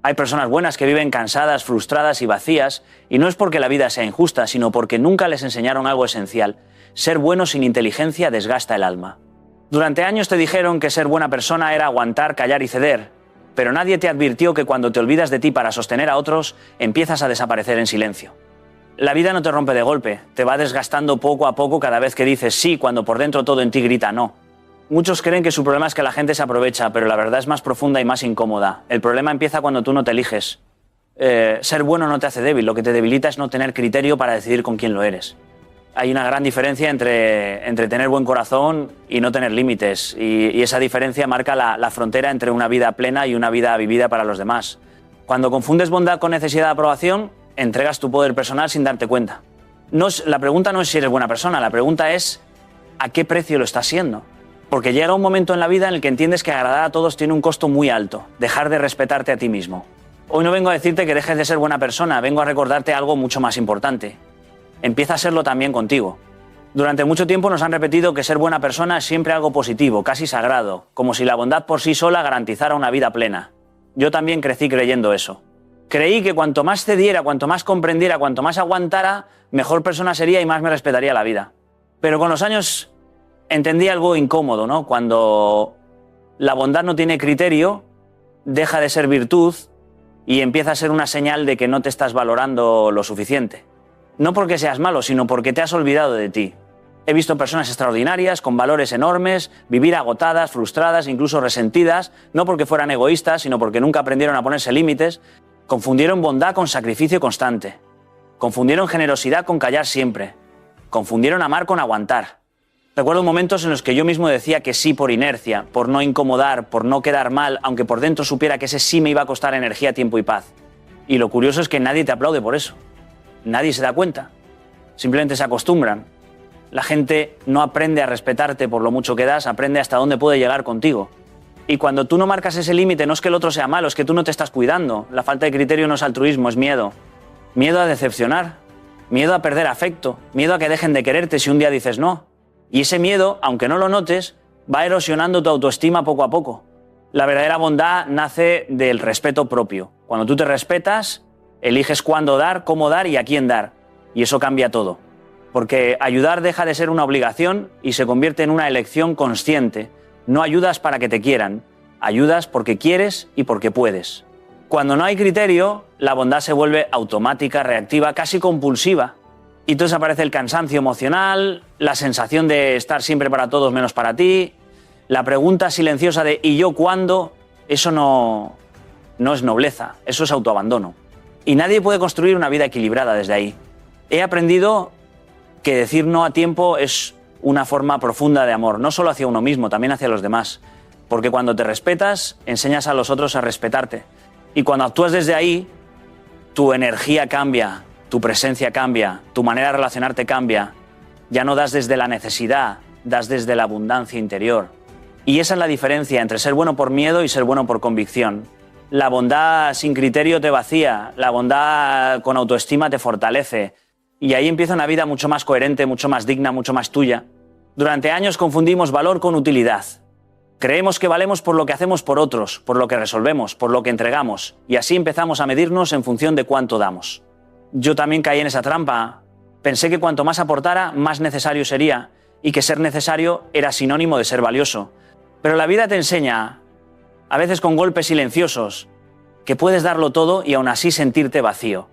Hay personas buenas que viven cansadas, frustradas y vacías, y no es porque la vida sea injusta, sino porque nunca les enseñaron algo esencial. Ser bueno sin inteligencia desgasta el alma. Durante años te dijeron que ser buena persona era aguantar, callar y ceder, pero nadie te advirtió que cuando te olvidas de ti para sostener a otros, empiezas a desaparecer en silencio. La vida no te rompe de golpe, te va desgastando poco a poco cada vez que dices sí cuando por dentro todo en ti grita no. Muchos creen que su problema es que la gente se aprovecha, pero la verdad es más profunda y más incómoda. El problema empieza cuando tú no te eliges. Ser bueno no te hace débil, lo que te debilita es no tener criterio para decidir con quién lo eres. Hay una gran diferencia entre tener buen corazón y no tener límites, y esa diferencia marca la frontera entre una vida plena y una vida vivida para los demás. Cuando confundes bondad con necesidad de aprobación, entregas tu poder personal sin darte cuenta. La pregunta no es si eres buena persona, la pregunta es ¿a qué precio lo estás siendo? Porque llega un momento en la vida en el que entiendes que agradar a todos tiene un costo muy alto, dejar de respetarte a ti mismo. Hoy no vengo a decirte que dejes de ser buena persona, vengo a recordarte algo mucho más importante. Empieza a serlo también contigo. Durante mucho tiempo nos han repetido que ser buena persona es siempre algo positivo, casi sagrado, como si la bondad por sí sola garantizara una vida plena. Yo también crecí creyendo eso. Creí que cuanto más cediera, cuanto más comprendiera, cuanto más aguantara, mejor persona sería y más me respetaría la vida. Pero con los años entendí algo incómodo, ¿no? Cuando la bondad no tiene criterio, deja de ser virtud y empieza a ser una señal de que no te estás valorando lo suficiente. No porque seas malo, sino porque te has olvidado de ti. He visto personas extraordinarias, con valores enormes, vivir agotadas, frustradas, incluso resentidas, no porque fueran egoístas, sino porque nunca aprendieron a ponerse límites. Confundieron bondad con sacrificio constante. Confundieron generosidad con callar siempre. Confundieron amar con aguantar. Recuerdo momentos en los que yo mismo decía que sí por inercia, por no incomodar, por no quedar mal, aunque por dentro supiera que ese sí me iba a costar energía, tiempo y paz. Y lo curioso es que nadie te aplaude por eso. Nadie se da cuenta. Simplemente se acostumbran. La gente no aprende a respetarte por lo mucho que das, aprende hasta dónde puede llegar contigo. Y cuando tú no marcas ese límite, no es que el otro sea malo, es que tú no te estás cuidando. La falta de criterio no es altruismo, es miedo. Miedo a decepcionar, miedo a perder afecto, miedo a que dejen de quererte si un día dices no. Y ese miedo, aunque no lo notes, va erosionando tu autoestima poco a poco. La verdadera bondad nace del respeto propio. Cuando tú te respetas, eliges cuándo dar, cómo dar y a quién dar. Y eso cambia todo. Porque ayudar deja de ser una obligación y se convierte en una elección consciente. No ayudas para que te quieran, ayudas porque quieres y porque puedes. Cuando no hay criterio, la bondad se vuelve automática, reactiva, casi compulsiva. Y entonces aparece el cansancio emocional, la sensación de estar siempre para todos menos para ti, la pregunta silenciosa de ¿y yo cuándo? Eso no es nobleza, eso es autoabandono. Y nadie puede construir una vida equilibrada desde ahí. He aprendido que decir no a tiempo es una forma profunda de amor, no solo hacia uno mismo, también hacia los demás. Porque cuando te respetas, enseñas a los otros a respetarte. Y cuando actúas desde ahí, tu energía cambia, tu presencia cambia, tu manera de relacionarte cambia. Ya no das desde la necesidad, das desde la abundancia interior. Y esa es la diferencia entre ser bueno por miedo y ser bueno por convicción. La bondad sin criterio te vacía, la bondad con autoestima te fortalece. Y ahí empieza una vida mucho más coherente, mucho más digna, mucho más tuya. Durante años confundimos valor con utilidad. Creemos que valemos por lo que hacemos por otros, por lo que resolvemos, por lo que entregamos. Y así empezamos a medirnos en función de cuánto damos. Yo también caí en esa trampa. Pensé que cuanto más aportara, más necesario sería. Y que ser necesario era sinónimo de ser valioso. Pero la vida te enseña, a veces con golpes silenciosos, que puedes darlo todo y aún así sentirte vacío.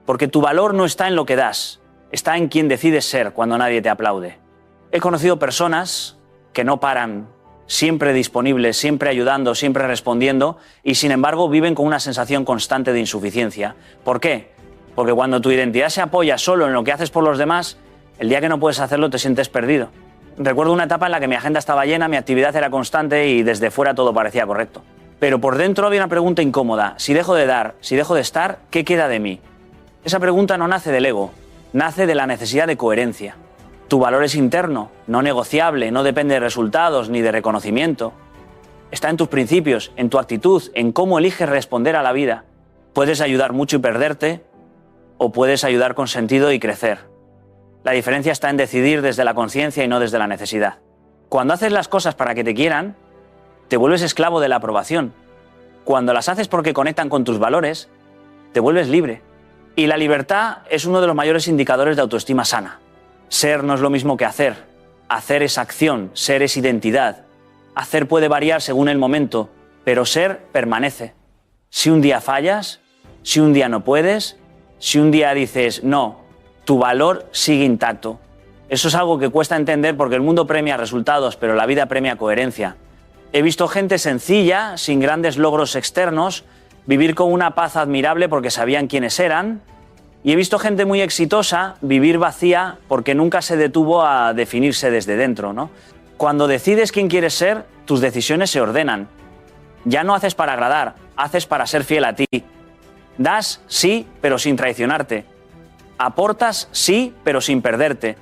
Porque tu valor no está en lo que das, está en quien decides ser cuando nadie te aplaude. He conocido personas que no paran, siempre disponibles, siempre ayudando, siempre respondiendo, y sin embargo viven con una sensación constante de insuficiencia. ¿Por qué? Porque cuando tu identidad se apoya solo en lo que haces por los demás, el día que no puedes hacerlo te sientes perdido. Recuerdo una etapa en la que mi agenda estaba llena, mi actividad era constante y desde fuera todo parecía correcto. Pero por dentro había una pregunta incómoda. Si dejo de dar, si dejo de estar, ¿qué queda de mí? Esa pregunta no nace del ego, nace de la necesidad de coherencia. Tu valor es interno, no negociable, no depende de resultados ni de reconocimiento. Está en tus principios, en tu actitud, en cómo eliges responder a la vida. Puedes ayudar mucho y perderte, o puedes ayudar con sentido y crecer. La diferencia está en decidir desde la conciencia y no desde la necesidad. Cuando haces las cosas para que te quieran, te vuelves esclavo de la aprobación. cuando las haces porque conectan con tus valores, te vuelves libre. Y la libertad es uno de los mayores indicadores de autoestima sana. Ser no es lo mismo que hacer. Hacer es acción, ser es identidad. Hacer puede variar según el momento, pero ser permanece. Si un día fallas, si un día no puedes, si un día dices no, tu valor sigue intacto. Eso es algo que cuesta entender porque el mundo premia resultados, pero la vida premia coherencia. He visto gente sencilla, sin grandes logros externos, vivir con una paz admirable porque sabían quiénes eran. Y he visto gente muy exitosa vivir vacía porque nunca se detuvo a definirse desde dentro, ¿no? Cuando decides quién quieres ser, tus decisiones se ordenan. Ya no haces para agradar, haces para ser fiel a ti. Das, sí, pero sin traicionarte. Aportas, sí, pero sin perderte.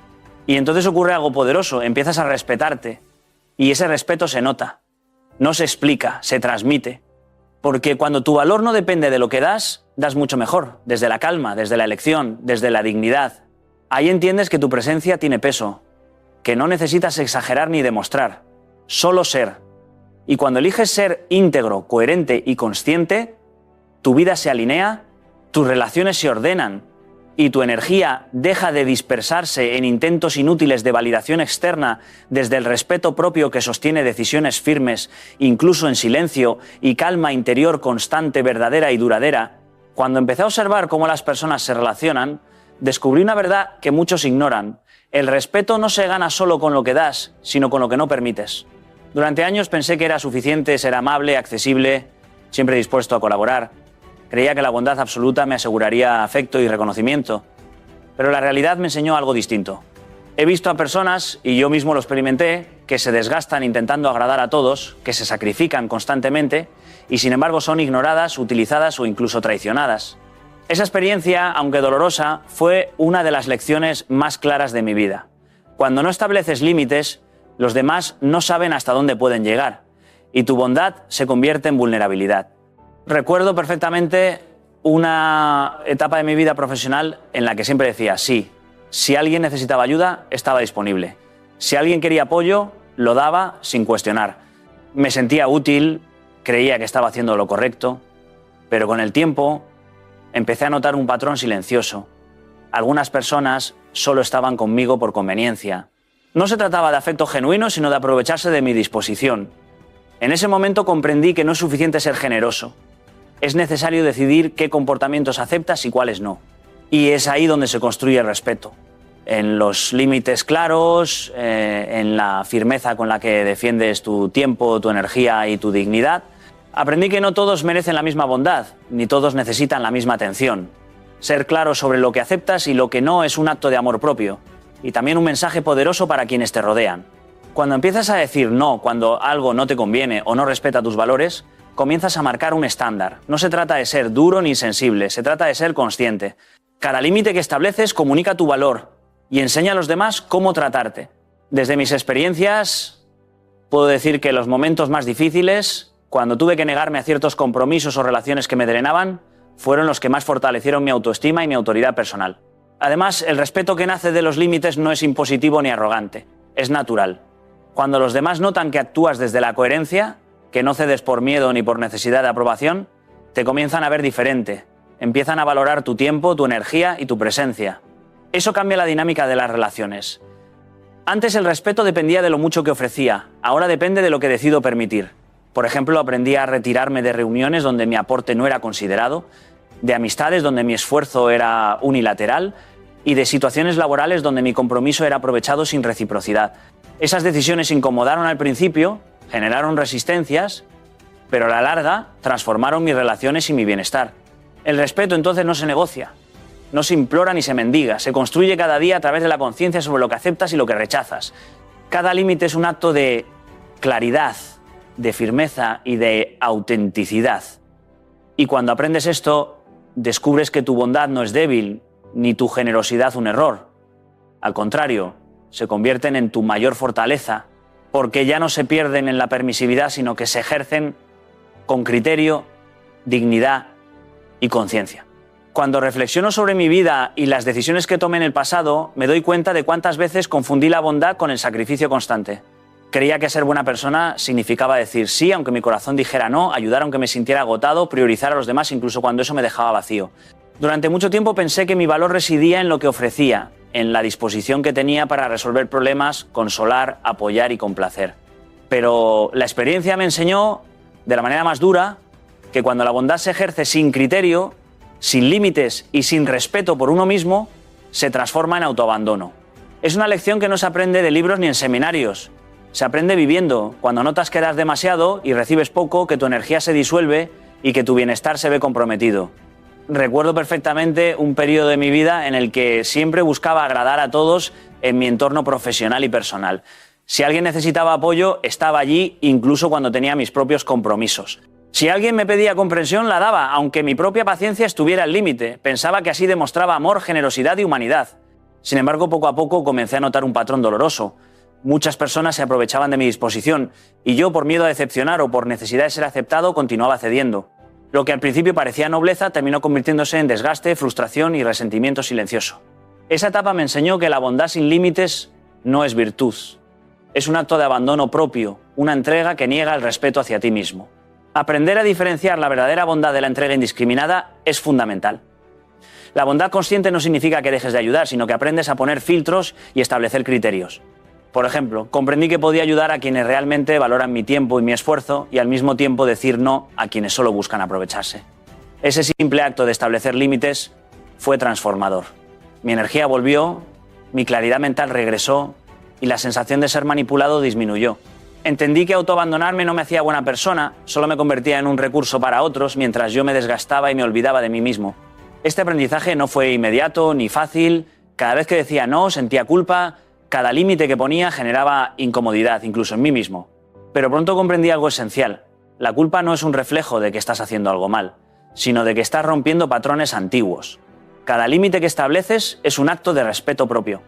Y entonces ocurre algo poderoso, empiezas a respetarte. Y ese respeto se nota. No se explica, se transmite. Porque cuando tu valor no depende de lo que das, das mucho mejor, desde la calma, desde la elección, desde la dignidad. Ahí entiendes que tu presencia tiene peso, que no necesitas exagerar ni demostrar, solo ser. Y cuando eliges ser íntegro, coherente y consciente, tu vida se alinea, tus relaciones se ordenan y tu energía deja de dispersarse en intentos inútiles de validación externa desde el respeto propio que sostiene decisiones firmes, incluso en silencio, y calma interior constante, verdadera y duradera. Cuando empecé a observar cómo las personas se relacionan, descubrí una verdad que muchos ignoran. El respeto no se gana solo con lo que das, sino con lo que no permites. Durante años pensé que era suficiente ser amable, accesible, siempre dispuesto a colaborar. Creía que la bondad absoluta me aseguraría afecto y reconocimiento. Pero la realidad me enseñó algo distinto. He visto a personas, y yo mismo lo experimenté, que se desgastan intentando agradar a todos, que se sacrifican constantemente y sin embargo son ignoradas, utilizadas o incluso traicionadas. Esa experiencia, aunque dolorosa, fue una de las lecciones más claras de mi vida. Cuando no estableces límites, los demás no saben hasta dónde pueden llegar y tu bondad se convierte en vulnerabilidad. Recuerdo perfectamente una etapa de mi vida profesional en la que siempre decía sí. Si alguien necesitaba ayuda, estaba disponible. Si alguien quería apoyo, lo daba sin cuestionar. Me sentía útil, creía que estaba haciendo lo correcto, pero con el tiempo empecé a notar un patrón silencioso. Algunas personas solo estaban conmigo por conveniencia. No se trataba de afecto genuino, sino de aprovecharse de mi disposición. En ese momento comprendí que no es suficiente ser generoso. Es necesario decidir qué comportamientos aceptas y cuáles no. Y es ahí donde se construye el respeto. En los límites claros, en la firmeza con la que defiendes tu tiempo, tu energía y tu dignidad. Aprendí que no todos merecen la misma bondad, ni todos necesitan la misma atención. Ser claro sobre lo que aceptas y lo que no es un acto de amor propio. Y también un mensaje poderoso para quienes te rodean. Cuando empiezas a decir no cuando algo no te conviene o no respeta tus valores, comienzas a marcar un estándar. No se trata de ser duro ni insensible, se trata de ser consciente. Cada límite que estableces comunica tu valor y enseña a los demás cómo tratarte. Desde mis experiencias, puedo decir que los momentos más difíciles, cuando tuve que negarme a ciertos compromisos o relaciones que me drenaban, fueron los que más fortalecieron mi autoestima y mi autoridad personal. Además, el respeto que nace de los límites no es impositivo ni arrogante, es natural. Cuando los demás notan que actúas desde la coherencia, que no cedes por miedo ni por necesidad de aprobación, te comienzan a ver diferente, empiezan a valorar tu tiempo, tu energía y tu presencia. Eso cambia la dinámica de las relaciones. Antes el respeto dependía de lo mucho que ofrecía, ahora depende de lo que decido permitir. Por ejemplo, aprendí a retirarme de reuniones donde mi aporte no era considerado, de amistades donde mi esfuerzo era unilateral y de situaciones laborales donde mi compromiso era aprovechado sin reciprocidad. Esas decisiones incomodaron al principio, generaron resistencias, pero a la larga transformaron mis relaciones y mi bienestar. El respeto entonces no se negocia, no se implora ni se mendiga, se construye cada día a través de la conciencia sobre lo que aceptas y lo que rechazas. Cada límite es un acto de claridad, de firmeza y de autenticidad. Y cuando aprendes esto, descubres que tu bondad no es débil, ni tu generosidad un error. Al contrario, se convierten en tu mayor fortaleza, porque ya no se pierden en la permisividad, sino que se ejercen con criterio, dignidad y conciencia. Cuando reflexiono sobre mi vida y las decisiones que tomé en el pasado, me doy cuenta de cuántas veces confundí la bondad con el sacrificio constante. Creía que ser buena persona significaba decir sí aunque mi corazón dijera no, ayudar aunque me sintiera agotado, priorizar a los demás incluso cuando eso me dejaba vacío. Durante mucho tiempo pensé que mi valor residía en lo que ofrecía, en la disposición que tenía para resolver problemas, consolar, apoyar y complacer. Pero la experiencia me enseñó, de la manera más dura, que cuando la bondad se ejerce sin criterio, sin límites y sin respeto por uno mismo, se transforma en autoabandono. Es una lección que no se aprende de libros ni en seminarios. Se aprende viviendo, cuando notas que das demasiado y recibes poco, que tu energía se disuelve y que tu bienestar se ve comprometido. Recuerdo perfectamente un periodo de mi vida en el que siempre buscaba agradar a todos en mi entorno profesional y personal. Si alguien necesitaba apoyo, estaba allí incluso cuando tenía mis propios compromisos. Si alguien me pedía comprensión, la daba, aunque mi propia paciencia estuviera al límite. Pensaba que así demostraba amor, generosidad y humanidad. Sin embargo, poco a poco comencé a notar un patrón doloroso. Muchas personas se aprovechaban de mi disposición y yo, por miedo a decepcionar o por necesidad de ser aceptado, continuaba cediendo. Lo que al principio parecía nobleza terminó convirtiéndose en desgaste, frustración y resentimiento silencioso. Esa etapa me enseñó que la bondad sin límites no es virtud. Es un acto de abandono propio, una entrega que niega el respeto hacia ti mismo. Aprender a diferenciar la verdadera bondad de la entrega indiscriminada es fundamental. La bondad consciente no significa que dejes de ayudar, sino que aprendes a poner filtros y establecer criterios. Por ejemplo, comprendí que podía ayudar a quienes realmente valoran mi tiempo y mi esfuerzo y al mismo tiempo decir no a quienes solo buscan aprovecharse. Ese simple acto de establecer límites fue transformador. Mi energía volvió, mi claridad mental regresó y la sensación de ser manipulado disminuyó. Entendí que autoabandonarme no me hacía buena persona, solo me convertía en un recurso para otros mientras yo me desgastaba y me olvidaba de mí mismo. Este aprendizaje no fue inmediato ni fácil. Cada vez que decía no, sentía culpa. Cada límite que ponía generaba incomodidad, incluso en mí mismo. Pero pronto comprendí algo esencial. La culpa no es un reflejo de que estás haciendo algo mal, sino de que estás rompiendo patrones antiguos. Cada límite que estableces es un acto de respeto propio.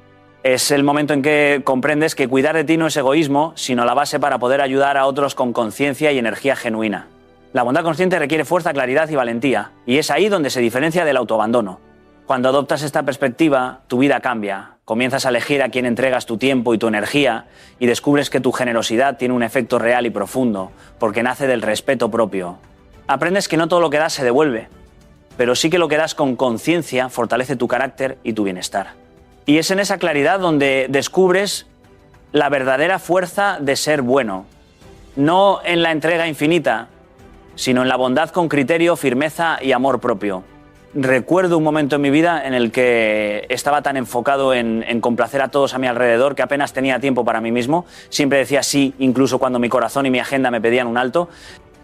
Es el momento en que comprendes que cuidar de ti no es egoísmo, sino la base para poder ayudar a otros con conciencia y energía genuina. La bondad consciente requiere fuerza, claridad y valentía, y es ahí donde se diferencia del autoabandono. Cuando adoptas esta perspectiva, tu vida cambia. Comienzas a elegir a quién entregas tu tiempo y tu energía y descubres que tu generosidad tiene un efecto real y profundo, porque nace del respeto propio. Aprendes que no todo lo que das se devuelve, pero sí que lo que das con conciencia fortalece tu carácter y tu bienestar. Y es en esa claridad donde descubres la verdadera fuerza de ser bueno. No en la entrega infinita, sino en la bondad con criterio, firmeza y amor propio. Recuerdo un momento en mi vida en el que estaba tan enfocado en complacer a todos a mi alrededor que apenas tenía tiempo para mí mismo. Siempre decía sí, incluso cuando mi corazón y mi agenda me pedían un alto.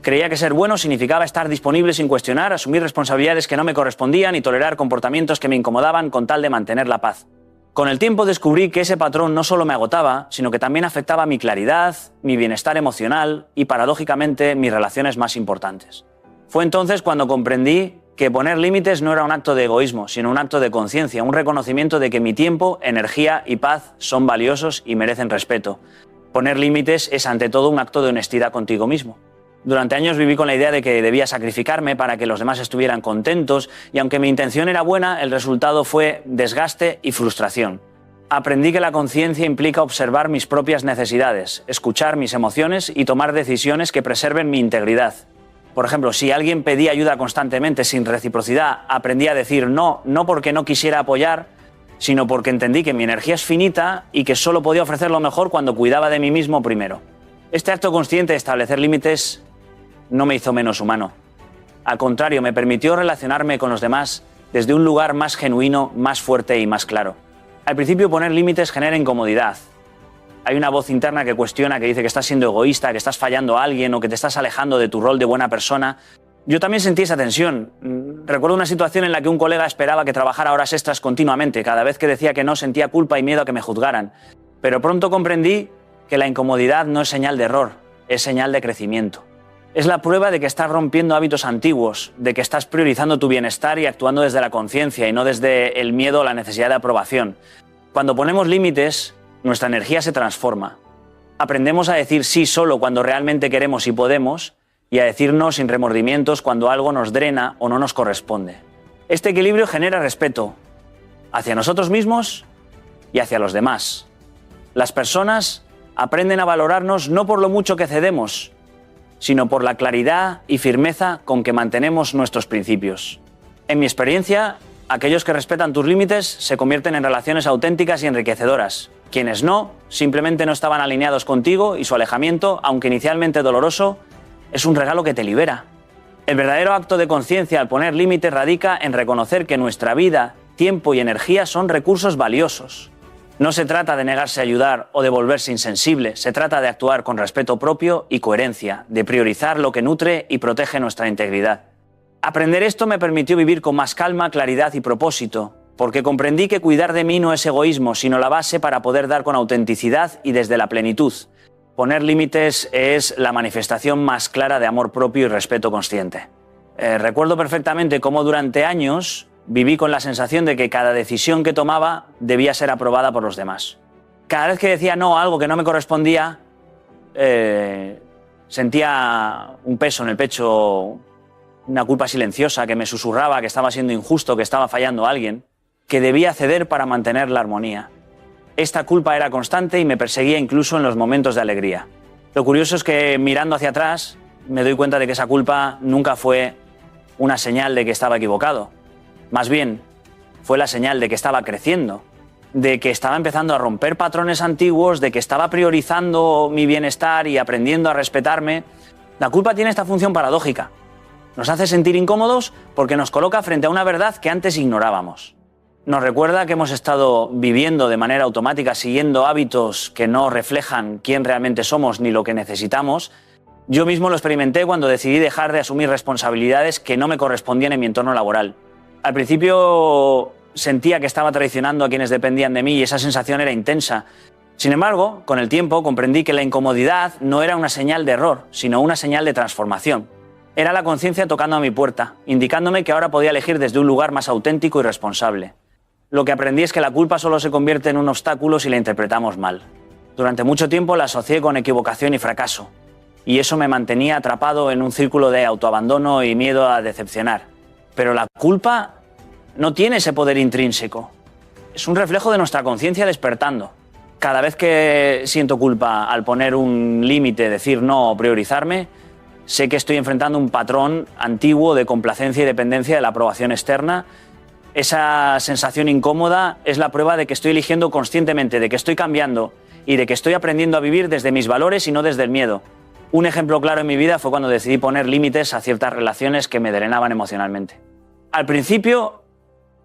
Creía que ser bueno significaba estar disponible sin cuestionar, asumir responsabilidades que no me correspondían y tolerar comportamientos que me incomodaban con tal de mantener la paz. Con el tiempo descubrí que ese patrón no solo me agotaba, sino que también afectaba mi claridad, mi bienestar emocional y, paradójicamente, mis relaciones más importantes. Fue entonces cuando comprendí que poner límites no era un acto de egoísmo, sino un acto de conciencia, un reconocimiento de que mi tiempo, energía y paz son valiosos y merecen respeto. Poner límites es ante todo un acto de honestidad contigo mismo. Durante años viví con la idea de que debía sacrificarme para que los demás estuvieran contentos y aunque mi intención era buena, el resultado fue desgaste y frustración. Aprendí que la conciencia implica observar mis propias necesidades, escuchar mis emociones y tomar decisiones que preserven mi integridad. Por ejemplo, si alguien pedía ayuda constantemente sin reciprocidad, aprendí a decir no porque no quisiera apoyar, sino porque entendí que mi energía es finita y que solo podía ofrecer lo mejor cuando cuidaba de mí mismo primero. Este acto consciente de establecer límites no me hizo menos humano. Al contrario, me permitió relacionarme con los demás desde un lugar más genuino, más fuerte y más claro. Al principio poner límites genera incomodidad. Hay una voz interna que cuestiona, que dice que estás siendo egoísta, que estás fallando a alguien o que te estás alejando de tu rol de buena persona. Yo también sentí esa tensión. Recuerdo una situación en la que un colega esperaba que trabajara horas extras continuamente. Cada vez que decía que no, sentía culpa y miedo a que me juzgaran. Pero pronto comprendí que la incomodidad no es señal de error, es señal de crecimiento. Es la prueba de que estás rompiendo hábitos antiguos, de que estás priorizando tu bienestar y actuando desde la conciencia y no desde el miedo o la necesidad de aprobación. Cuando ponemos límites, nuestra energía se transforma. Aprendemos a decir sí solo cuando realmente queremos y podemos y a decir no sin remordimientos cuando algo nos drena o no nos corresponde. Este equilibrio genera respeto hacia nosotros mismos y hacia los demás. Las personas aprenden a valorarnos no por lo mucho que cedemos, sino por la claridad y firmeza con que mantenemos nuestros principios. En mi experiencia, aquellos que respetan tus límites se convierten en relaciones auténticas y enriquecedoras. Quienes no, simplemente no estaban alineados contigo y su alejamiento, aunque inicialmente doloroso, es un regalo que te libera. El verdadero acto de conciencia al poner límites radica en reconocer que nuestra vida, tiempo y energía son recursos valiosos. No se trata de negarse a ayudar o de volverse insensible, se trata de actuar con respeto propio y coherencia, de priorizar lo que nutre y protege nuestra integridad. Aprender esto me permitió vivir con más calma, claridad y propósito, porque comprendí que cuidar de mí no es egoísmo, sino la base para poder dar con autenticidad y desde la plenitud. Poner límites es la manifestación más clara de amor propio y respeto consciente. Recuerdo perfectamente cómo durante años viví con la sensación de que cada decisión que tomaba debía ser aprobada por los demás. Cada vez que decía no a algo que no me correspondía, sentía un peso en el pecho, una culpa silenciosa que me susurraba que estaba siendo injusto, que estaba fallando a alguien, que debía ceder para mantener la armonía. Esta culpa era constante y me perseguía incluso en los momentos de alegría. Lo curioso es que mirando hacia atrás me doy cuenta de que esa culpa nunca fue una señal de que estaba equivocado. Más bien, fue la señal de que estaba creciendo, de que estaba empezando a romper patrones antiguos, de que estaba priorizando mi bienestar y aprendiendo a respetarme. La culpa tiene esta función paradójica. Nos hace sentir incómodos porque nos coloca frente a una verdad que antes ignorábamos. Nos recuerda que hemos estado viviendo de manera automática, siguiendo hábitos que no reflejan quién realmente somos ni lo que necesitamos. Yo mismo lo experimenté cuando decidí dejar de asumir responsabilidades que no me correspondían en mi entorno laboral. Al principio sentía que estaba traicionando a quienes dependían de mí y esa sensación era intensa. Sin embargo, con el tiempo comprendí que la incomodidad no era una señal de error, sino una señal de transformación. Era la conciencia tocando a mi puerta, indicándome que ahora podía elegir desde un lugar más auténtico y responsable. Lo que aprendí es que la culpa solo se convierte en un obstáculo si la interpretamos mal. Durante mucho tiempo la asocié con equivocación y fracaso, y eso me mantenía atrapado en un círculo de autoabandono y miedo a decepcionar. Pero la culpa no tiene ese poder intrínseco. Es un reflejo de nuestra conciencia despertando. Cada vez que siento culpa al poner un límite, decir no o priorizarme, sé que estoy enfrentando un patrón antiguo de complacencia y dependencia de la aprobación externa. Esa sensación incómoda es la prueba de que estoy eligiendo conscientemente, de que estoy cambiando y de que estoy aprendiendo a vivir desde mis valores y no desde el miedo. Un ejemplo claro en mi vida fue cuando decidí poner límites a ciertas relaciones que me drenaban emocionalmente. Al principio,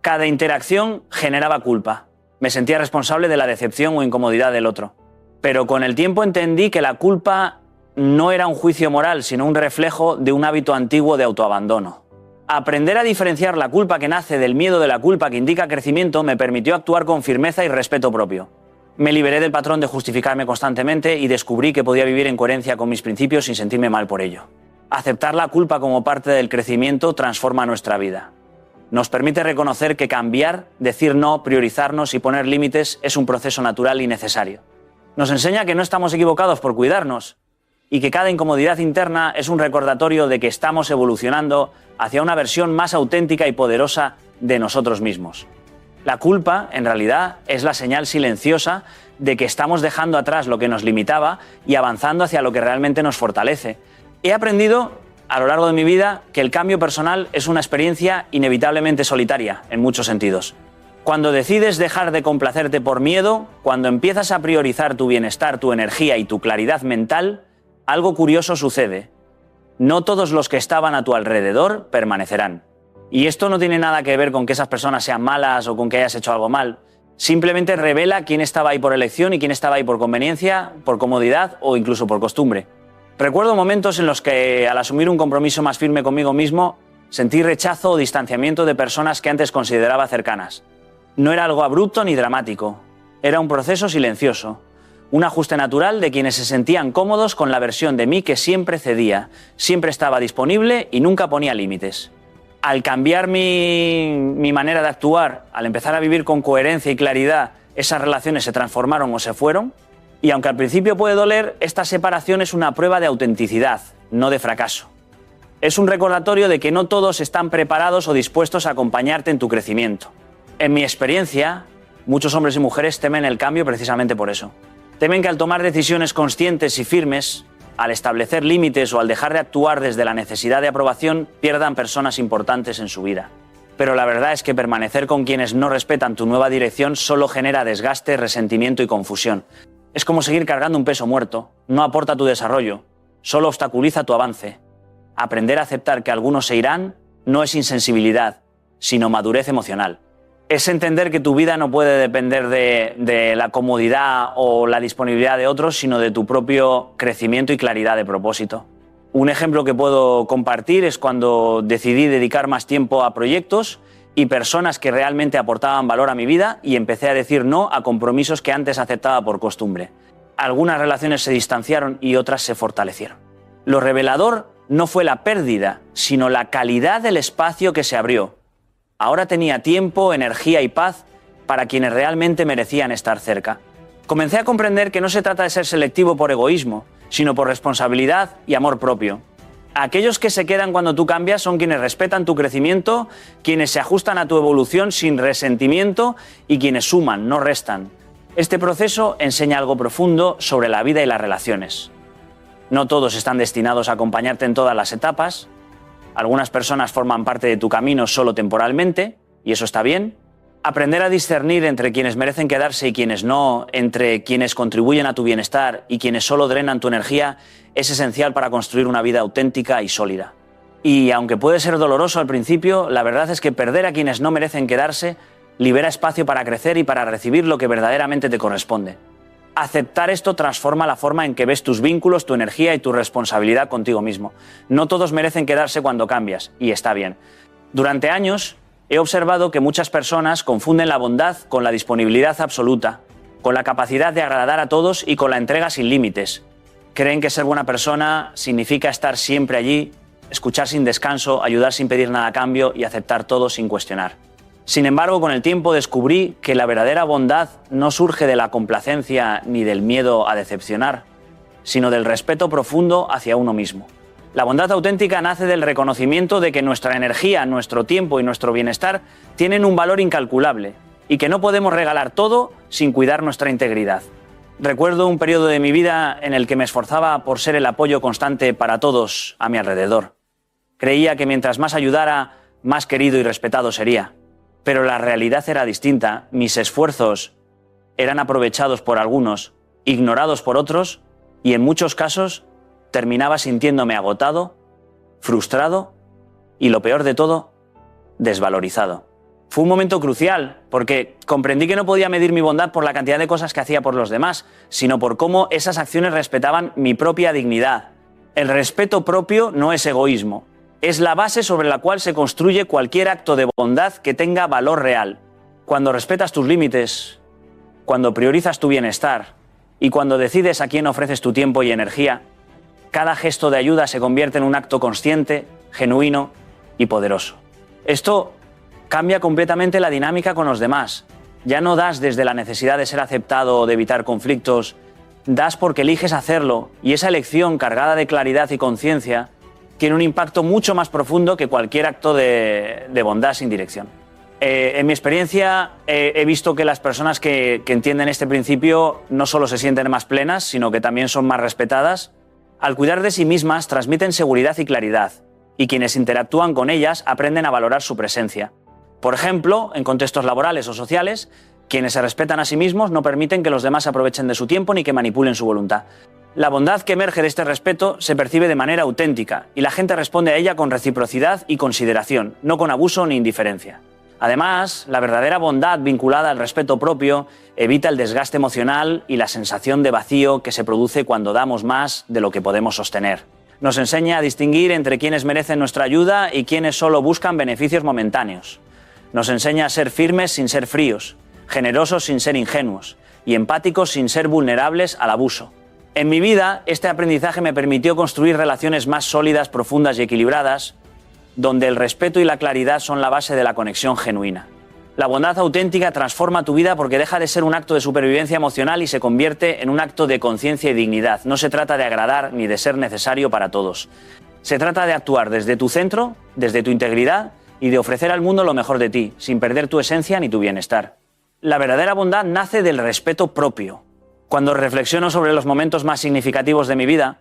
cada interacción generaba culpa. Me sentía responsable de la decepción o incomodidad del otro. Pero con el tiempo entendí que la culpa no era un juicio moral, sino un reflejo de un hábito antiguo de autoabandono. Aprender a diferenciar la culpa que nace del miedo de la culpa que indica crecimiento me permitió actuar con firmeza y respeto propio. Me liberé del patrón de justificarme constantemente y descubrí que podía vivir en coherencia con mis principios sin sentirme mal por ello. Aceptar la culpa como parte del crecimiento transforma nuestra vida. Nos permite reconocer que cambiar, decir no, priorizarnos y poner límites es un proceso natural y necesario. Nos enseña que no estamos equivocados por cuidarnos y que cada incomodidad interna es un recordatorio de que estamos evolucionando hacia una versión más auténtica y poderosa de nosotros mismos. La culpa, en realidad, es la señal silenciosa de que estamos dejando atrás lo que nos limitaba y avanzando hacia lo que realmente nos fortalece. He aprendido a lo largo de mi vida que el cambio personal es una experiencia inevitablemente solitaria, en muchos sentidos. Cuando decides dejar de complacerte por miedo, cuando empiezas a priorizar tu bienestar, tu energía y tu claridad mental, algo curioso sucede. No todos los que estaban a tu alrededor permanecerán. Y esto no tiene nada que ver con que esas personas sean malas o con que hayas hecho algo mal. Simplemente revela quién estaba ahí por elección y quién estaba ahí por conveniencia, por comodidad o incluso por costumbre. Recuerdo momentos en los que, al asumir un compromiso más firme conmigo mismo, sentí rechazo o distanciamiento de personas que antes consideraba cercanas. No era algo abrupto ni dramático. Era un proceso silencioso. Un ajuste natural de quienes se sentían cómodos con la versión de mí que siempre cedía, siempre estaba disponible y nunca ponía límites. Al cambiar mi manera de actuar, al empezar a vivir con coherencia y claridad, esas relaciones se transformaron o se fueron. Y aunque al principio puede doler, esta separación es una prueba de autenticidad, no de fracaso. Es un recordatorio de que no todos están preparados o dispuestos a acompañarte en tu crecimiento. En mi experiencia, muchos hombres y mujeres temen el cambio precisamente por eso. Temen que al tomar decisiones conscientes y firmes, al establecer límites o al dejar de actuar desde la necesidad de aprobación, pierdan personas importantes en su vida. Pero la verdad es que permanecer con quienes no respetan tu nueva dirección solo genera desgaste, resentimiento y confusión. Es como seguir cargando un peso muerto, no aporta tu desarrollo, solo obstaculiza tu avance. Aprender a aceptar que algunos se irán no es insensibilidad, sino madurez emocional. Es entender que tu vida no puede depender de la comodidad o la disponibilidad de otros, sino de tu propio crecimiento y claridad de propósito. Un ejemplo que puedo compartir es cuando decidí dedicar más tiempo a proyectos y personas que realmente aportaban valor a mi vida y empecé a decir no a compromisos que antes aceptaba por costumbre. Algunas relaciones se distanciaron y otras se fortalecieron. Lo revelador no fue la pérdida, sino la calidad del espacio que se abrió. Ahora tenía tiempo, energía y paz para quienes realmente merecían estar cerca. Comencé a comprender que no se trata de ser selectivo por egoísmo, sino por responsabilidad y amor propio. Aquellos que se quedan cuando tú cambias son quienes respetan tu crecimiento, quienes se ajustan a tu evolución sin resentimiento y quienes suman, no restan. Este proceso enseña algo profundo sobre la vida y las relaciones. No todos están destinados a acompañarte en todas las etapas. Algunas personas forman parte de tu camino solo temporalmente, y eso está bien. Aprender a discernir entre quienes merecen quedarse y quienes no, entre quienes contribuyen a tu bienestar y quienes solo drenan tu energía, es esencial para construir una vida auténtica y sólida. Y aunque puede ser doloroso al principio, la verdad es que perder a quienes no merecen quedarse libera espacio para crecer y para recibir lo que verdaderamente te corresponde. Aceptar esto transforma la forma en que ves tus vínculos, tu energía y tu responsabilidad contigo mismo. No todos merecen quedarse cuando cambias, y está bien. Durante años he observado que muchas personas confunden la bondad con la disponibilidad absoluta, con la capacidad de agradar a todos y con la entrega sin límites. Creen que ser buena persona significa estar siempre allí, escuchar sin descanso, ayudar sin pedir nada a cambio y aceptar todo sin cuestionar. Sin embargo, con el tiempo descubrí que la verdadera bondad no surge de la complacencia ni del miedo a decepcionar, sino del respeto profundo hacia uno mismo. La bondad auténtica nace del reconocimiento de que nuestra energía, nuestro tiempo y nuestro bienestar tienen un valor incalculable y que no podemos regalar todo sin cuidar nuestra integridad. Recuerdo un periodo de mi vida en el que me esforzaba por ser el apoyo constante para todos a mi alrededor. Creía que mientras más ayudara, más querido y respetado sería. Pero la realidad era distinta. Mis esfuerzos eran aprovechados por algunos, ignorados por otros y en muchos casos terminaba sintiéndome agotado, frustrado y, lo peor de todo, desvalorizado. Fue un momento crucial porque comprendí que no podía medir mi bondad por la cantidad de cosas que hacía por los demás, sino por cómo esas acciones respetaban mi propia dignidad. El respeto propio no es egoísmo. Es la base sobre la cual se construye cualquier acto de bondad que tenga valor real. Cuando respetas tus límites, cuando priorizas tu bienestar y cuando decides a quién ofreces tu tiempo y energía, cada gesto de ayuda se convierte en un acto consciente, genuino y poderoso. Esto cambia completamente la dinámica con los demás. Ya no das desde la necesidad de ser aceptado o de evitar conflictos, das porque eliges hacerlo, y esa elección cargada de claridad y conciencia tiene un impacto mucho más profundo que cualquier acto de bondad sin dirección. En mi experiencia he visto que las personas que entienden este principio no solo se sienten más plenas, sino que también son más respetadas. Al cuidar de sí mismas transmiten seguridad y claridad, y quienes interactúan con ellas aprenden a valorar su presencia. Por ejemplo, en contextos laborales o sociales, quienes se respetan a sí mismos no permiten que los demás aprovechen de su tiempo ni que manipulen su voluntad. La bondad que emerge de este respeto se percibe de manera auténtica y la gente responde a ella con reciprocidad y consideración, no con abuso ni indiferencia. Además, la verdadera bondad vinculada al respeto propio evita el desgaste emocional y la sensación de vacío que se produce cuando damos más de lo que podemos sostener. Nos enseña a distinguir entre quienes merecen nuestra ayuda y quienes solo buscan beneficios momentáneos. Nos enseña a ser firmes sin ser fríos, generosos sin ser ingenuos y empáticos sin ser vulnerables al abuso. En mi vida, este aprendizaje me permitió construir relaciones más sólidas, profundas y equilibradas, donde el respeto y la claridad son la base de la conexión genuina. La bondad auténtica transforma tu vida porque deja de ser un acto de supervivencia emocional y se convierte en un acto de conciencia y dignidad. No se trata de agradar ni de ser necesario para todos. Se trata de actuar desde tu centro, desde tu integridad y de ofrecer al mundo lo mejor de ti, sin perder tu esencia ni tu bienestar. La verdadera bondad nace del respeto propio. Cuando reflexiono sobre los momentos más significativos de mi vida,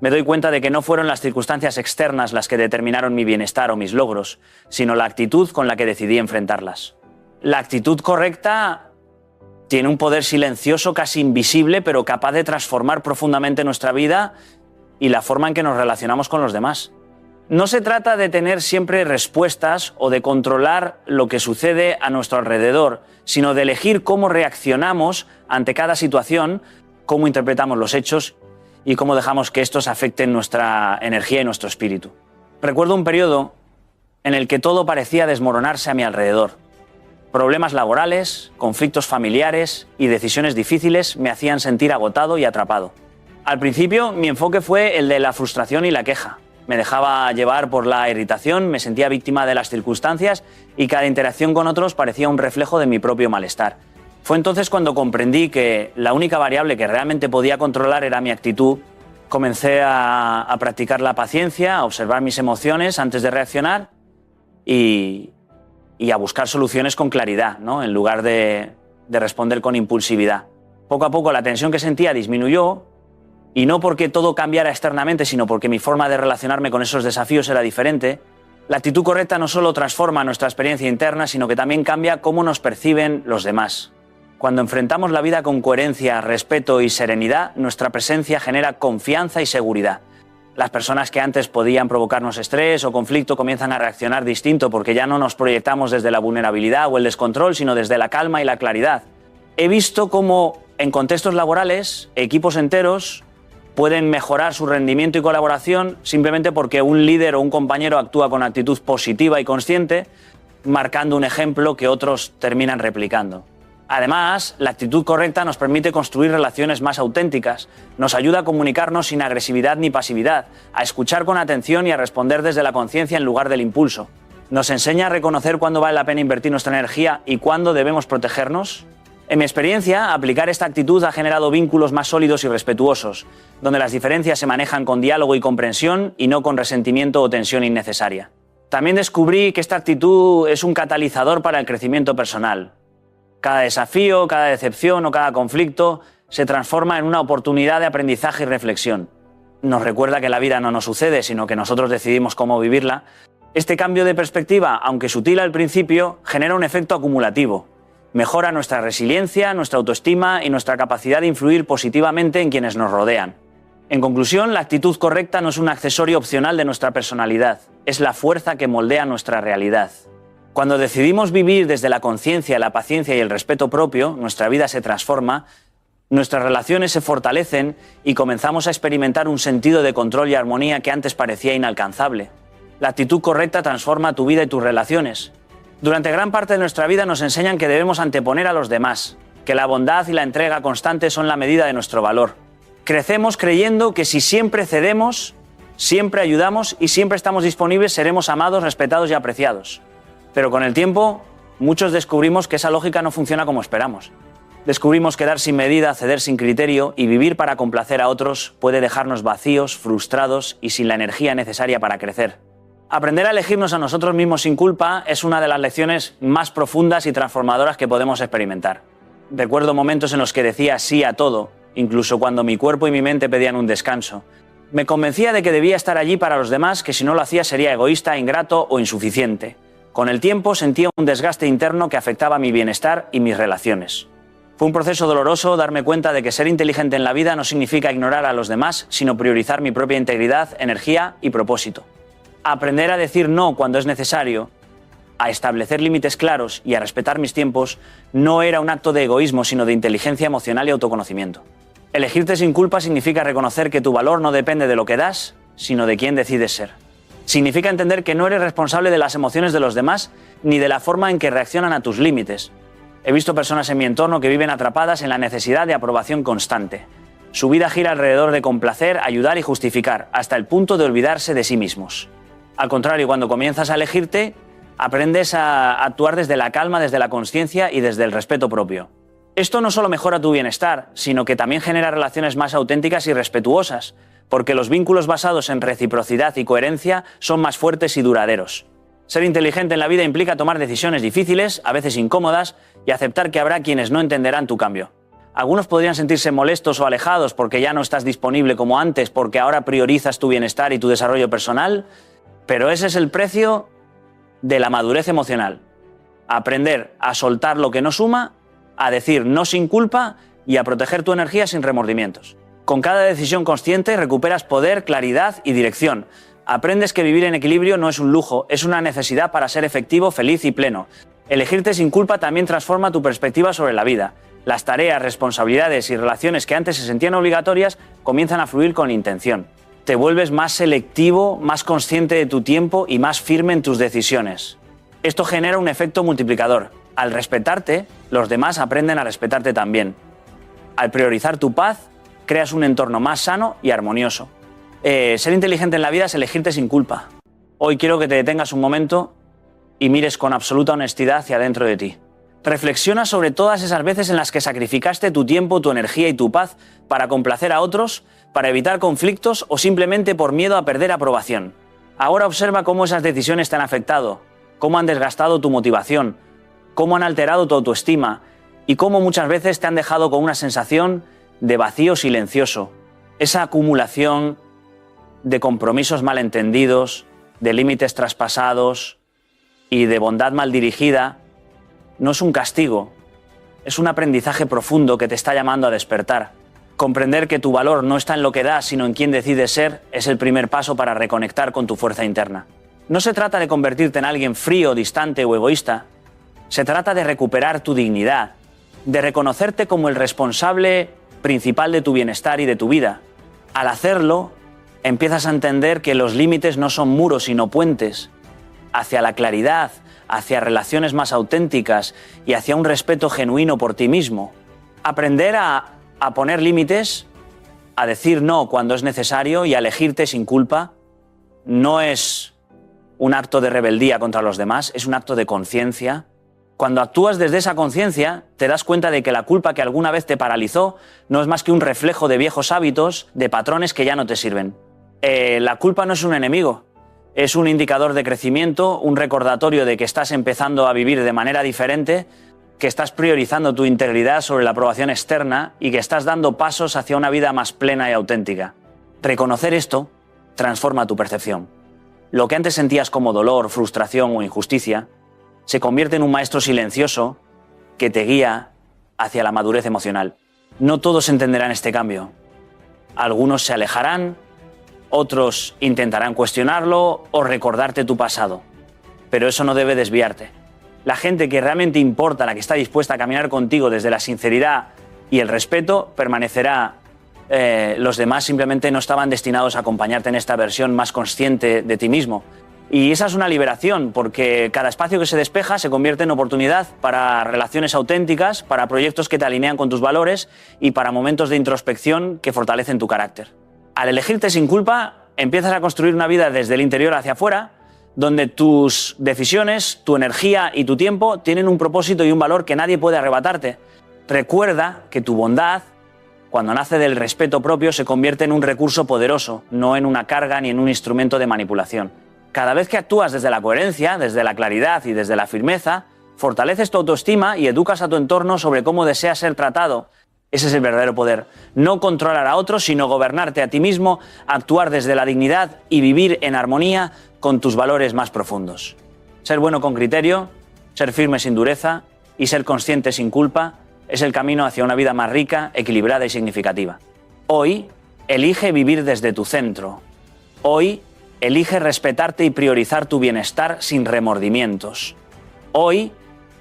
me doy cuenta de que no fueron las circunstancias externas las que determinaron mi bienestar o mis logros, sino la actitud con la que decidí enfrentarlas. La actitud correcta tiene un poder silencioso, casi invisible, pero capaz de transformar profundamente nuestra vida y la forma en que nos relacionamos con los demás. No se trata de tener siempre respuestas o de controlar lo que sucede a nuestro alrededor, sino de elegir cómo reaccionamos ante cada situación, cómo interpretamos los hechos y cómo dejamos que estos afecten nuestra energía y nuestro espíritu. Recuerdo un periodo en el que todo parecía desmoronarse a mi alrededor. Problemas laborales, conflictos familiares y decisiones difíciles me hacían sentir agotado y atrapado. Al principio, mi enfoque fue el de la frustración y la queja. Me dejaba llevar por la irritación, me sentía víctima de las circunstancias y cada interacción con otros parecía un reflejo de mi propio malestar. Fue entonces cuando comprendí que la única variable que realmente podía controlar era mi actitud. Comencé a practicar la paciencia, a observar mis emociones antes de reaccionar y a buscar soluciones con claridad, ¿no? En lugar de responder con impulsividad. Poco a poco la tensión que sentía disminuyó. Y no porque todo cambiara externamente, sino porque mi forma de relacionarme con esos desafíos era diferente. La actitud correcta no solo transforma nuestra experiencia interna, sino que también cambia cómo nos perciben los demás. Cuando enfrentamos la vida con coherencia, respeto y serenidad, nuestra presencia genera confianza y seguridad. Las personas que antes podían provocarnos estrés o conflicto comienzan a reaccionar distinto porque ya no nos proyectamos desde la vulnerabilidad o el descontrol, sino desde la calma y la claridad. He visto cómo en contextos laborales, equipos enteros pueden mejorar su rendimiento y colaboración simplemente porque un líder o un compañero actúa con actitud positiva y consciente, marcando un ejemplo que otros terminan replicando. Además, la actitud correcta nos permite construir relaciones más auténticas, nos ayuda a comunicarnos sin agresividad ni pasividad, a escuchar con atención y a responder desde la conciencia en lugar del impulso. Nos enseña a reconocer cuándo vale la pena invertir nuestra energía y cuándo debemos protegernos. En mi experiencia, aplicar esta actitud ha generado vínculos más sólidos y respetuosos, donde las diferencias se manejan con diálogo y comprensión y no con resentimiento o tensión innecesaria. También descubrí que esta actitud es un catalizador para el crecimiento personal. Cada desafío, cada decepción o cada conflicto se transforma en una oportunidad de aprendizaje y reflexión. Nos recuerda que la vida no nos sucede, sino que nosotros decidimos cómo vivirla. Este cambio de perspectiva, aunque sutil al principio, genera un efecto acumulativo. Mejora nuestra resiliencia, nuestra autoestima y nuestra capacidad de influir positivamente en quienes nos rodean. En conclusión, la actitud correcta no es un accesorio opcional de nuestra personalidad, es la fuerza que moldea nuestra realidad. Cuando decidimos vivir desde la conciencia, la paciencia y el respeto propio, nuestra vida se transforma, nuestras relaciones se fortalecen y comenzamos a experimentar un sentido de control y armonía que antes parecía inalcanzable. La actitud correcta transforma tu vida y tus relaciones. Durante gran parte de nuestra vida nos enseñan que debemos anteponer a los demás, que la bondad y la entrega constante son la medida de nuestro valor. Crecemos creyendo que si siempre cedemos, siempre ayudamos y siempre estamos disponibles, seremos amados, respetados y apreciados. Pero con el tiempo, muchos descubrimos que esa lógica no funciona como esperamos. Descubrimos que dar sin medida, ceder sin criterio y vivir para complacer a otros puede dejarnos vacíos, frustrados y sin la energía necesaria para crecer. Aprender a elegirnos a nosotros mismos sin culpa es una de las lecciones más profundas y transformadoras que podemos experimentar. Recuerdo momentos en los que decía sí a todo, incluso cuando mi cuerpo y mi mente pedían un descanso. Me convencía de que debía estar allí para los demás, que si no lo hacía sería egoísta, ingrato o insuficiente. Con el tiempo sentía un desgaste interno que afectaba mi bienestar y mis relaciones. Fue un proceso doloroso darme cuenta de que ser inteligente en la vida no significa ignorar a los demás, sino priorizar mi propia integridad, energía y propósito. Aprender a decir no cuando es necesario, a establecer límites claros y a respetar mis tiempos no era un acto de egoísmo, sino de inteligencia emocional y autoconocimiento. Elegirte sin culpa significa reconocer que tu valor no depende de lo que das, sino de quién decides ser. Significa entender que no eres responsable de las emociones de los demás ni de la forma en que reaccionan a tus límites. He visto personas en mi entorno que viven atrapadas en la necesidad de aprobación constante. Su vida gira alrededor de complacer, ayudar y justificar, hasta el punto de olvidarse de sí mismos. Al contrario, cuando comienzas a elegirte, aprendes a actuar desde la calma, desde la consciencia y desde el respeto propio. Esto no solo mejora tu bienestar, sino que también genera relaciones más auténticas y respetuosas, porque los vínculos basados en reciprocidad y coherencia son más fuertes y duraderos. Ser inteligente en la vida implica tomar decisiones difíciles, a veces incómodas, y aceptar que habrá quienes no entenderán tu cambio. Algunos podrían sentirse molestos o alejados porque ya no estás disponible como antes, porque ahora priorizas tu bienestar y tu desarrollo personal, pero ese es el precio de la madurez emocional. Aprender a soltar lo que no suma, a decir no sin culpa y a proteger tu energía sin remordimientos. Con cada decisión consciente recuperas poder, claridad y dirección. Aprendes que vivir en equilibrio no es un lujo, es una necesidad para ser efectivo, feliz y pleno. Elegirte sin culpa también transforma tu perspectiva sobre la vida. Las tareas, responsabilidades y relaciones que antes se sentían obligatorias comienzan a fluir con intención. Te vuelves más selectivo, más consciente de tu tiempo y más firme en tus decisiones. Esto genera un efecto multiplicador. Al respetarte, los demás aprenden a respetarte también. Al priorizar tu paz, creas un entorno más sano y armonioso. Ser inteligente en la vida es elegirte sin culpa. Hoy quiero que te detengas un momento y mires con absoluta honestidad hacia dentro de ti. Reflexiona sobre todas esas veces en las que sacrificaste tu tiempo, tu energía y tu paz para complacer a otros, para evitar conflictos o simplemente por miedo a perder aprobación. Ahora observa cómo esas decisiones te han afectado, cómo han desgastado tu motivación, cómo han alterado tu autoestima y cómo muchas veces te han dejado con una sensación de vacío silencioso. Esa acumulación de compromisos malentendidos, de límites traspasados y de bondad mal dirigida no es un castigo, es un aprendizaje profundo que te está llamando a despertar. Comprender que tu valor no está en lo que das, sino en quién decides ser, es el primer paso para reconectar con tu fuerza interna. No se trata de convertirte en alguien frío, distante o egoísta. Se trata de recuperar tu dignidad, de reconocerte como el responsable principal de tu bienestar y de tu vida. Al hacerlo, empiezas a entender que los límites no son muros, sino puentes hacia la claridad, hacia relaciones más auténticas y hacia un respeto genuino por ti mismo. Aprender a poner límites, a decir no cuando es necesario y a elegirte sin culpa, no es un acto de rebeldía contra los demás, es un acto de conciencia. Cuando actúas desde esa conciencia, te das cuenta de que la culpa que alguna vez te paralizó no es más que un reflejo de viejos hábitos, de patrones que ya no te sirven. La culpa no es un enemigo. Es un indicador de crecimiento, un recordatorio de que estás empezando a vivir de manera diferente, que estás priorizando tu integridad sobre la aprobación externa y que estás dando pasos hacia una vida más plena y auténtica. Reconocer esto transforma tu percepción. Lo que antes sentías como dolor, frustración o injusticia se convierte en un maestro silencioso que te guía hacia la madurez emocional. No todos entenderán este cambio. Algunos se alejarán, otros intentarán cuestionarlo o recordarte tu pasado. Pero eso no debe desviarte. La gente que realmente importa, la que está dispuesta a caminar contigo desde la sinceridad y el respeto, permanecerá. Los demás simplemente no estaban destinados a acompañarte en esta versión más consciente de ti mismo. Y esa es una liberación, porque cada espacio que se despeja se convierte en oportunidad para relaciones auténticas, para proyectos que te alinean con tus valores y para momentos de introspección que fortalecen tu carácter. Al elegirte sin culpa, empiezas a construir una vida desde el interior hacia afuera, donde tus decisiones, tu energía y tu tiempo tienen un propósito y un valor que nadie puede arrebatarte. Recuerda que tu bondad, cuando nace del respeto propio, se convierte en un recurso poderoso, no en una carga ni en un instrumento de manipulación. Cada vez que actúas desde la coherencia, desde la claridad y desde la firmeza, fortaleces tu autoestima y educas a tu entorno sobre cómo deseas ser tratado. Ese es el verdadero poder. No controlar a otros, sino gobernarte a ti mismo, actuar desde la dignidad y vivir en armonía con tus valores más profundos. Ser bueno con criterio, ser firme sin dureza y ser consciente sin culpa es el camino hacia una vida más rica, equilibrada y significativa. Hoy, elige vivir desde tu centro. Hoy, elige respetarte y priorizar tu bienestar sin remordimientos. Hoy,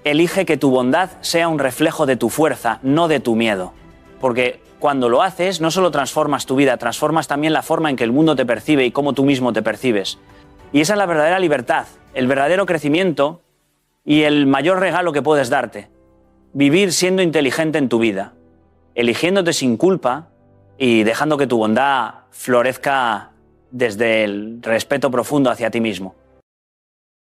elige que tu bondad sea un reflejo de tu fuerza, no de tu miedo. Porque cuando lo haces, no solo transformas tu vida, transformas también la forma en que el mundo te percibe y cómo tú mismo te percibes. Y esa es la verdadera libertad, el verdadero crecimiento y el mayor regalo que puedes darte. Vivir siendo inteligente en tu vida, eligiéndote sin culpa y dejando que tu bondad florezca desde el respeto profundo hacia ti mismo.